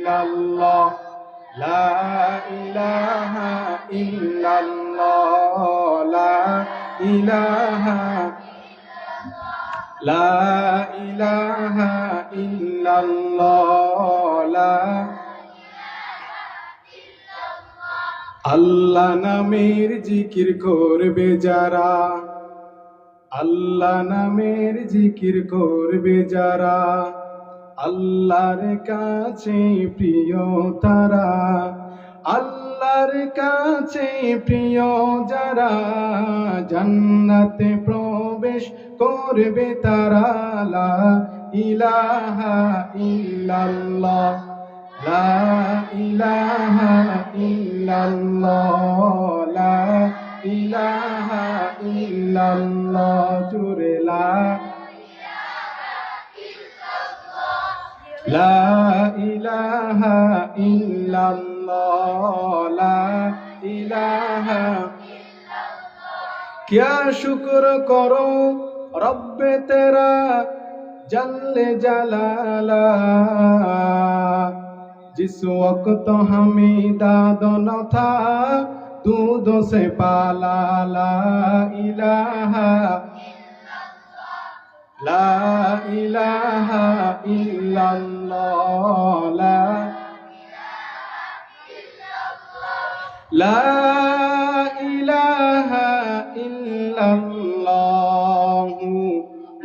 ইল্লাল্লাহ লা ইলাহা ইল্লাল্লাহ লা ইলাহা লা ইলাহা ইল্লাল্লাহ লা আল্লাহ নামের জিকির করবে যারা, আল্লাহ নামের জিকির করবে যারা, আল্লাহর কাছে প্রিয় তারা, আল্লাহর কাছে প্রিয় যারা, জান্নাতে প্রবেশ করবে তারা। লা ইলাহা ইল্লাল্লাহ লা ইলাহা ইল্লাল্লাহ লা ইলাহা ইল্লাল্লাহ জোরে লা ইলাহা ইল্লাল্লাহ লা ইলাহা। क्या शुक्र करो रब्बे तेरा जल्ले जलाला, जिस वक्त हमें दाद न था दूध से पाला। ला इलाहा इल्लल्लाह ला इलाहा इल्लल्लाह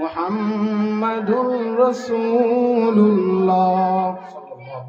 मुहम्मदुर रसूलुल्लाह।